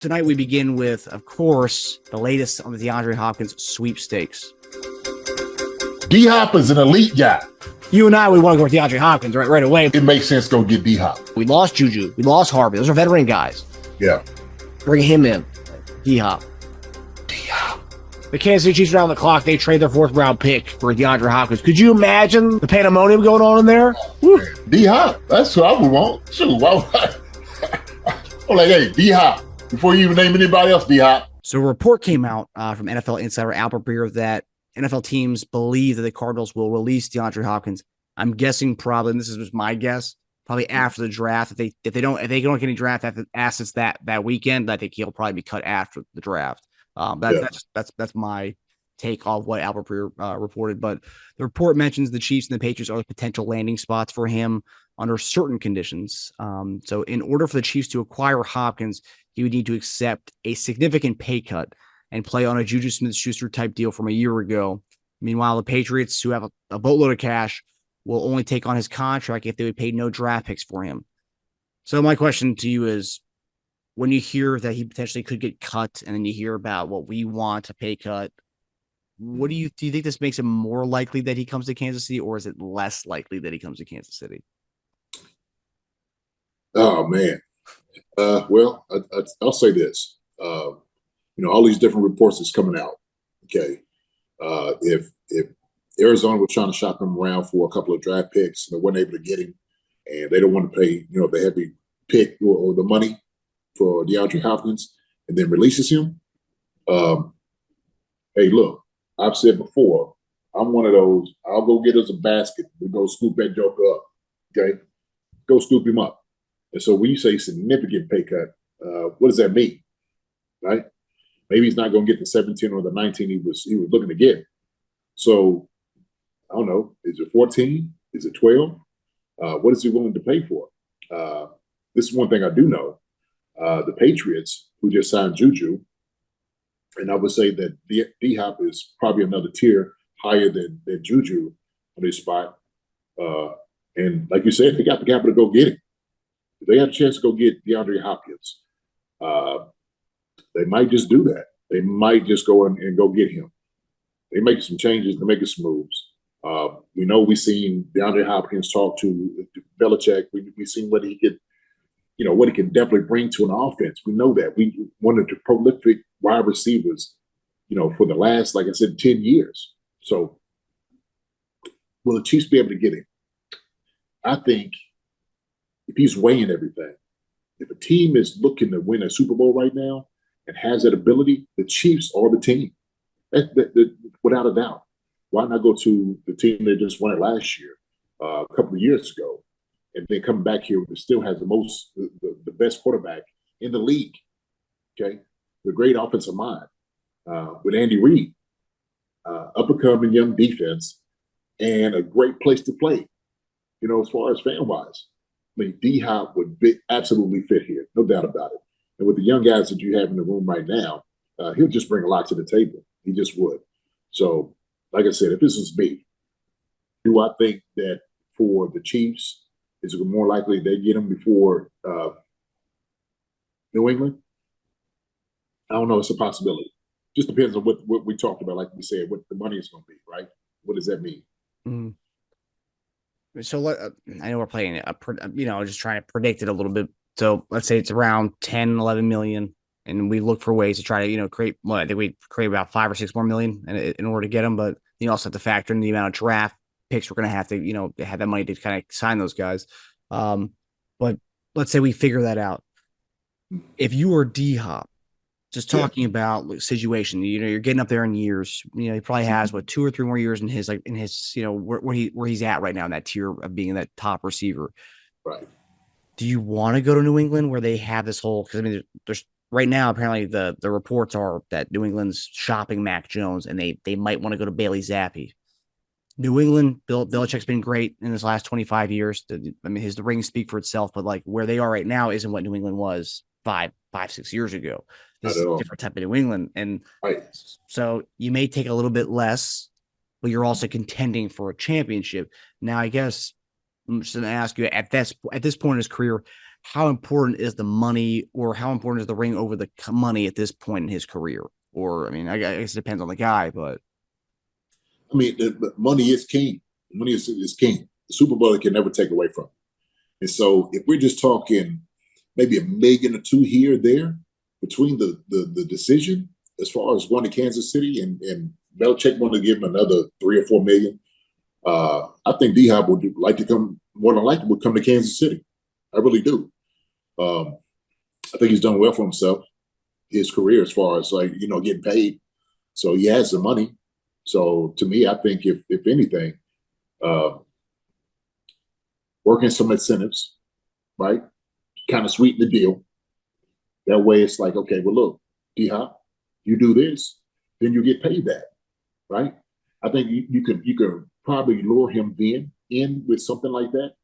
Tonight we begin with, of course, the latest on the DeAndre Hopkins sweepstakes. D-Hop is an elite guy. You and I, we want to go with DeAndre Hopkins right away. It makes sense to go get D-Hop. We lost Juju. We lost Harvey. Those are veteran guys. Yeah. Bring him in. D-Hop. The Kansas City Chiefs are on the clock. They trade their fourth-round pick for DeAndre Hopkins. Could you imagine the pandemonium going on in there? D-Hop. That's what I would want. Shoot, why would I'm like, hey, D-Hop. Before you even name anybody else, D-Hop. So a report came out from NFL insider Albert Breer that NFL teams believe that the Cardinals will release DeAndre Hopkins. I'm guessing probably, and this is just my guess, probably after the draft. If they don't get any draft assets that weekend, I think he'll probably be cut after the draft. That's my take on what Albert Breer reported. But the report mentions the Chiefs and the Patriots are potential landing spots for him under certain conditions. So in order for the Chiefs to acquire Hopkins, he would need to accept a significant pay cut and play on a Juju Smith-Schuster type deal from a year ago. Meanwhile, the Patriots, who have a boatload of cash, will only take on his contract if they would pay no draft picks for him. So my question to you is, when you hear that he potentially could get cut and then you hear about what we want, a pay cut, do you think this makes it more likely that he comes to Kansas City, or is it less likely that he comes to Kansas City? Oh, man. Well, I'll say this. All these different reports that's coming out. Okay. If Arizona was trying to shop him around for a couple of draft picks and they weren't able to get him, and they don't want to pay, the heavy pick or the money for DeAndre Hopkins, and then releases him. Hey, look, I've said before, I'm one of those. I'll go get us a basket. We go scoop that joker up. Okay, go scoop him up. And so when you say significant pay cut, what does that mean? Right? Maybe he's not going to get the 17 or the 19 he was looking to get. So I don't know. Is it 14? Is it 12? What is he willing to pay for? This is one thing I do know. The Patriots, who just signed Juju, and I would say that D-Hop is probably another tier higher than Juju on this spot. And like you said, they got the capital to go get him. If they had a chance to go get DeAndre Hopkins, they might just do that. They might just go and go get him. They make some changes, they make some moves. We know we've seen DeAndre Hopkins talk to Belichick. We've seen what he could, what he can definitely bring to an offense. We know that. We one of the prolific wide receivers, for the last, like I said, 10 years. So will the Chiefs be able to get him? I think if he's weighing everything, if a team is looking to win a Super Bowl right now and has that ability, the Chiefs are the team. Without a doubt. Why not go to the team that just won it last year, a couple of years ago, and then come back here and still has the best quarterback in the league, okay? The great offensive mind with Andy Reid, up-and-coming young defense, and a great place to play, as far as fan-wise. I mean, D-Hop would absolutely fit here, no doubt about it. And with the young guys that you have in the room right now, he'll just bring a lot to the table. He just would. So, like I said, if this was me, do I think that for the Chiefs, is it more likely they get him before New England? I don't know. It's a possibility. Just depends on what we talked about, like we said, what the money is going to be, right? What does that mean? Mm. So I know we're playing just trying to predict it a little bit. So let's say it's around 10, 11 million, and we look for ways to try to, create, I think we create about 5 or 6 more million in order to get them. But you also have to factor in the amount of draft picks we're going to have to, have that money to kind of sign those guys. But let's say we figure that out. If you were D-Hop, just talking about situation, you're getting up there in years. He probably has 2 or 3 more years in his where he's at right now in that tier of being that top receiver. Right. Do you want to go to New England where they have this whole? Because there's right now apparently the reports are that New England's shopping Mac Jones and they might want to go to Bailey Zappi. New England, Belichick's been great in his last 25 years. His rings speak for itself, but like where they are right now isn't what New England was 5-6 years ago. This is a different type of New England. And so you may take a little bit less, but you're also contending for a championship. Now, I guess I'm just going to ask you at this point in his career, how important is the money, or how important is the ring over the money at this point in his career? Or, I mean, I guess it depends on the guy, but I mean, the money is king. Money is king. The Super Bowl can never take away from it. And so if we're just talking maybe $1 million or $2 million here or there between the decision as far as going to Kansas City and Belichick wanted to give him another $3 or $4 million, I think D-Hop would like to come, more than likely would come to Kansas City. I really do. I think he's done well for himself, his career, as far as like, getting paid. So he has the money. So to me, I think if anything, working some incentives, right? Kind of sweeten the deal. That way it's like, okay, well, look, D-Hop, you do this, then you get paid that, right? I think you could probably lure him then in with something like that,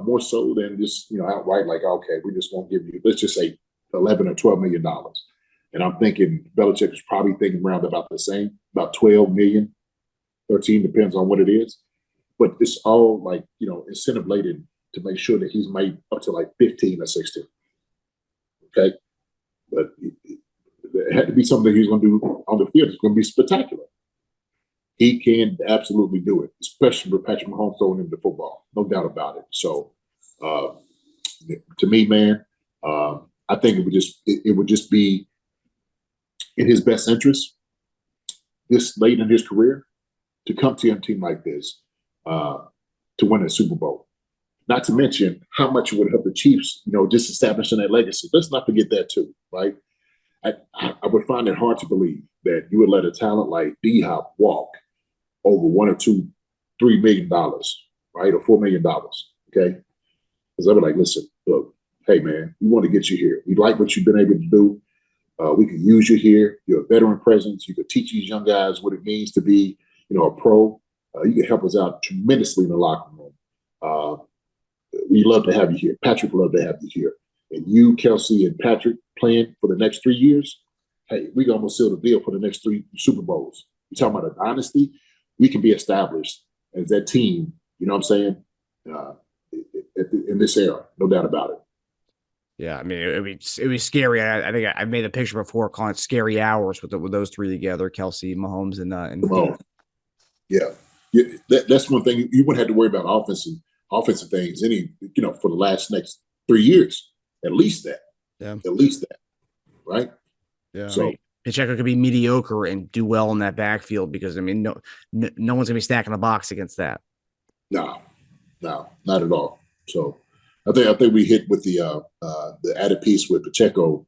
more so than just, outright like, okay, we're just going to give you, let's just say $11 or $12 million. And I'm thinking Belichick is probably thinking around about the same, about 12 million, 13, depends on what it is. But it's all like, incentive laden to make sure that he's made up to like 15 or 16. Okay. But it had to be something that he's going to do on the field. It's going to be spectacular. He can absolutely do it, especially with Patrick Mahomes throwing him the football. No doubt about it. So to me, man, I think it would just be in his best interest this late in his career to come to a team like this to win a Super Bowl. Not to mention how much it would help the Chiefs, just establishing that legacy. Let's not forget that too, right? I would find it hard to believe that you would let a talent like D-Hop walk over $1 or $2, $3 million, right, or $4 million, okay? Because I would like, listen, look, hey man, we want to get you here. We like what you've been able to do. We could use you here. You're a veteran presence. You could teach these young guys what it means to be, a pro. You can help us out tremendously in the locker room. We love to have you here. Patrick would love to have you here. And you, Kelce, and Patrick playing for the next 3 years, hey, we can almost seal the deal for the next 3 Super Bowls. You're talking about a dynasty. We can be established as that team, you know what I'm saying, in this era, no doubt about it. Yeah, I mean, it would be scary. I think I made a picture before calling it scary hours with those three together, Kelce, Mahomes, and yeah. That's one thing you wouldn't have to worry about offensive things for the next 3 years. At least that. Yeah. At least that. Right? Yeah. So I mean, Pacheco could be mediocre and do well in that backfield because no one's gonna be stacking the box against that. No, not at all. So I think we hit with the added piece with Pacheco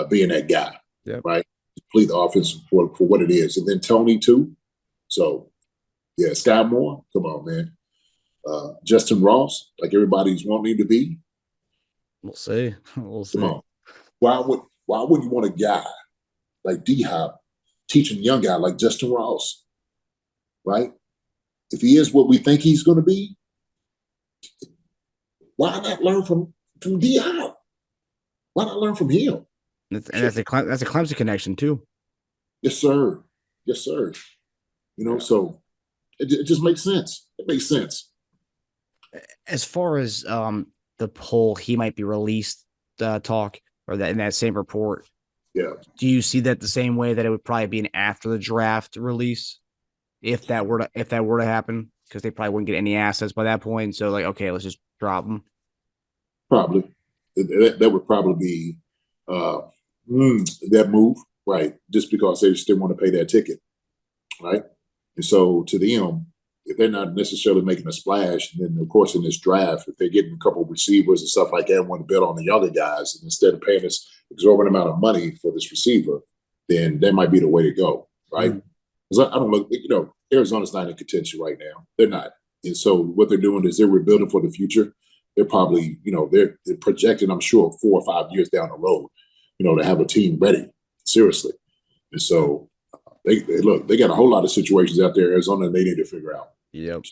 being that guy, right? Complete the offense for what it is, and then Tony too. So yeah, Sky Moore, come on, man. Justyn Ross, like everybody's wanting him to be. We'll see. We'll see. Come on. Why would you want a guy like D-Hop teaching a young guy like Justyn Ross, right? If he is what we think he's going to be, why not learn from D-Hop? Why not learn from him? That's a Clemson connection too. Yes, sir. Yes, sir. So it just makes sense. It makes sense. As far as the poll, he might be released talk or that in that same report. Yeah. Do you see that the same way that it would probably be an after the draft release if that were to happen? Because they probably wouldn't get any assets by that point. So like, okay, let's just drop them. Probably. That would probably be that move, right? Just because they just didn't want to pay that ticket, right? And so to them, if they're not necessarily making a splash, and then of course in this draft, if they're getting a couple of receivers and stuff like that, and want to bet on the younger guys, and instead of paying this exorbitant amount of money for this receiver, then that might be the way to go, right? Because I don't look, Arizona's not in contention right now. They're not. And so what they're doing is they're rebuilding for the future. They're probably, they're projecting, I'm sure, 4 or 5 years down the road, to have a team ready, seriously. And so they got a whole lot of situations out there in Arizona they need to figure out. Yep.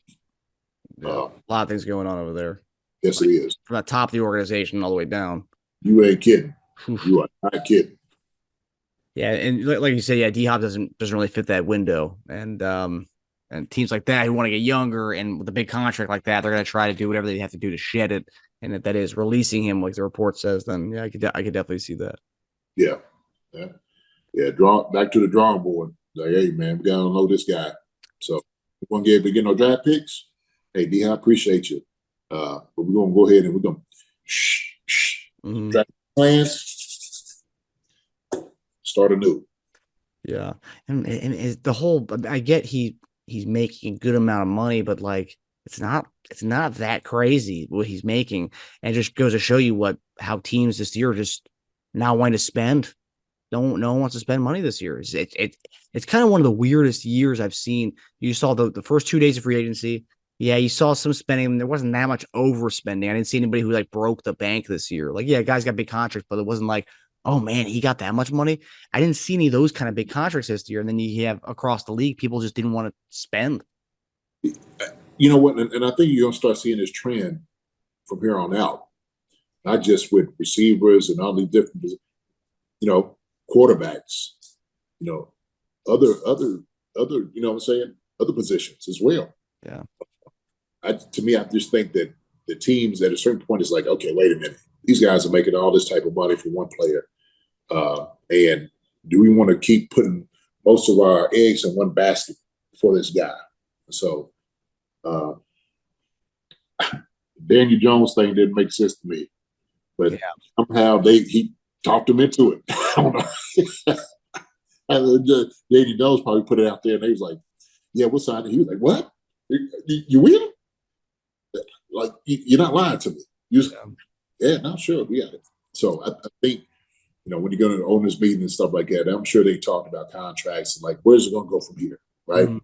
Yeah. A lot of things going on over there. Yes, it is. From the top of the organization all the way down. You ain't kidding. You are not kidding. Yeah, and like you said, yeah, D-Hop doesn't really fit that window. And teams like that who want to get younger and with a big contract like that, they're going to try to do whatever they have to do to shed it. and if that is releasing him, like the report says, then yeah, I could definitely see that. Yeah. Back to the drawing board. Like, hey man, we gotta know this guy. So we're gonna get no draft picks. Hey, D, I appreciate you. But we're gonna go ahead and we're gonna draft plans. Start anew. Yeah, and the whole, I get he's making a good amount of money, but like it's not that crazy what he's making, and it just goes to show you how teams this year just not wanting to spend. No one wants to spend money this year. It's kind of one of the weirdest years I've seen. You saw the first 2 days of free agency. Yeah, you saw some spending. There wasn't that much overspending. I didn't see anybody who like broke the bank this year. Like, yeah, guys got big contracts, but it wasn't like, oh man, he got that much money. I didn't see any of those kind of big contracts this year. And then you have across the league, people just didn't want to spend. You know what? And I think you're gonna start seeing this trend from here on out, not just with receivers and all these different, quarterbacks, other, you know what I'm saying, other positions as well. Yeah. To me, I just think that the teams at a certain point is like, okay, wait a minute, these guys are making all this type of money for one player, and do we want to keep putting most of our eggs in one basket for this guy? So, Daniel Jones thing didn't make sense to me, but somehow he talked him into it. I don't know. Daniel Jones probably put it out there, and they was like, "Yeah, we'll sign it." He was like, "What? You will? Like you're not lying to me?" No, sure, we got it. So I think when you go to the owners' meeting and stuff like that, I'm sure they talked about contracts and like where's it going to go from here, right? Mm-hmm.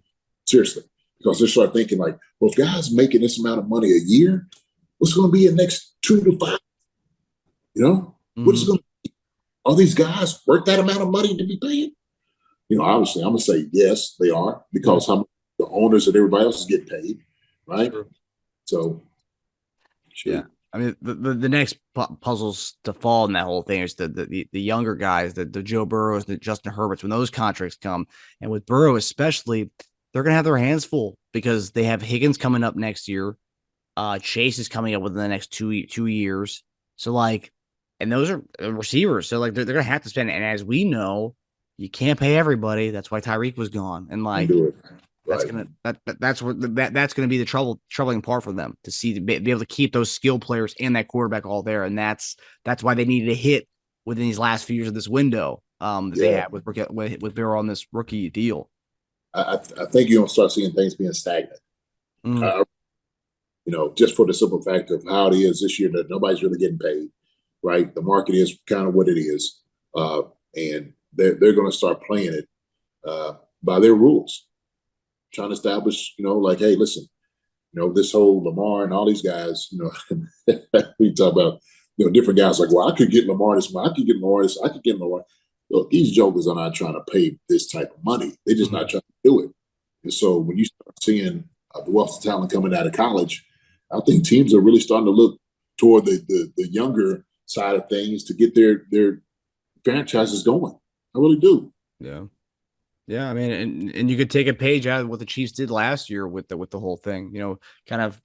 Seriously, because they start thinking like, well, if guys making this amount of money a year, what's going to be in the next 2 to 5? What's it going to be? Are these guys worth that amount of money to be paid? Obviously, I'm going to say yes, they are, because how much the owners and everybody else is getting paid, right? Sure. So, sure. Yeah. I mean, the next puzzles to fall in that whole thing is the younger guys, the Joe Burrows, the Justin Herberts, when those contracts come. And with Burrow especially, they're going to have their hands full because they have Higgins coming up next year. Chase is coming up within the next 2 years. So, like, and those are receivers. So, like, they're going to have to spend. And as we know, you can't pay everybody. That's why Tyreek was gone. And, like, that's gonna be the troubling part for them to be able to keep those skill players and that quarterback all there, and that's why they needed to hit within these last few years of this window that they had with Burrow on this rookie deal. I think you're gonna start seeing things being stagnant. Just for the simple fact of how it is this year that nobody's really getting paid, right? The market is kind of what it is, and they're going to start playing it by their rules. Trying to establish, like, hey, listen, this whole Lamar and all these guys, we talk about, different guys like, well, I could get Lamar this money, I could get Lamar this, I could get Lamar. Look, these jokers are not trying to pay this type of money. They're just not trying to do it. And so when you start seeing the wealth of talent coming out of college, I think teams are really starting to look toward the younger side of things to get their franchises going. I really do. Yeah. Yeah, I mean, and you could take a page out of what the Chiefs did last year with the whole thing, kind of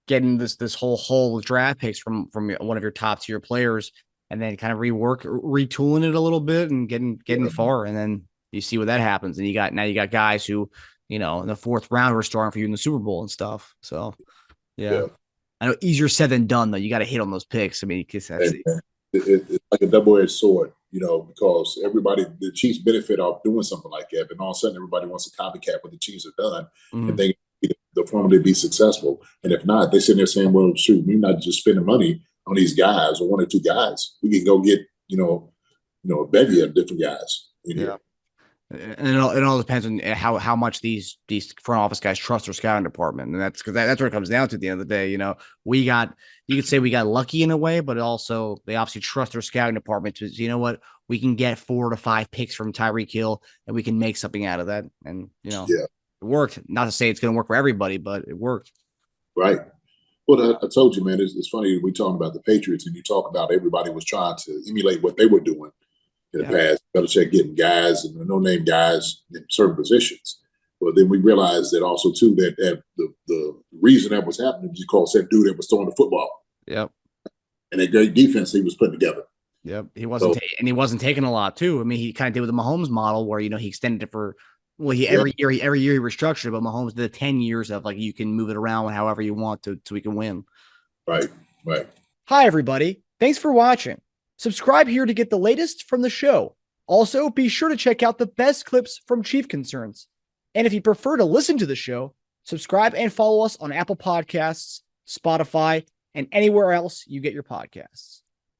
getting this whole draft picks from one of your top tier players, and then kind of retooling it a little bit and getting far, and then you see what that happens, and you got guys who, in the 4th round were starting for you in the Super Bowl and stuff. So, yeah. I know easier said than done though. You got to hit on those picks. I mean, it's like a double-edged sword. Because the Chiefs benefit off doing something like that, but all of a sudden everybody wants to copycat what the Chiefs have done, and they the formula to be successful. And if not, they're sitting there saying, "Well, shoot, we're not just spending money on these guys or 1 or 2 guys. We can go get a bevy of different guys." And it all depends on how much these front office guys trust their scouting department, and that's what it comes down to at the end of the day. You could say we got lucky in a way, but also they obviously trust their scouting department to we can get 4 to 5 picks from Tyreek Hill and we can make something out of that, and it worked. Not to say it's going to work for everybody, but it worked. Right. Well, I told you, man, it's funny we talking about the Patriots and you talk about everybody was trying to emulate what they were doing in the past. Belichick getting guys and no-name guys in certain positions. But then we realized that also, too, that the reason that was happening was because that dude that was throwing the football. Yep. And a great defense he was putting together. Yep. He wasn't taking a lot too. I mean, he kind of did with the Mahomes model where, he extended it for, every year he restructured it, but Mahomes did 10 years of you can move it around however you want to so we can win. Right. Hi, everybody. Thanks for watching. Subscribe here to get the latest from the show. Also, be sure to check out the best clips from Chief Concerns. And if you prefer to listen to the show, subscribe and follow us on Apple Podcasts, Spotify, and anywhere else you get your podcasts.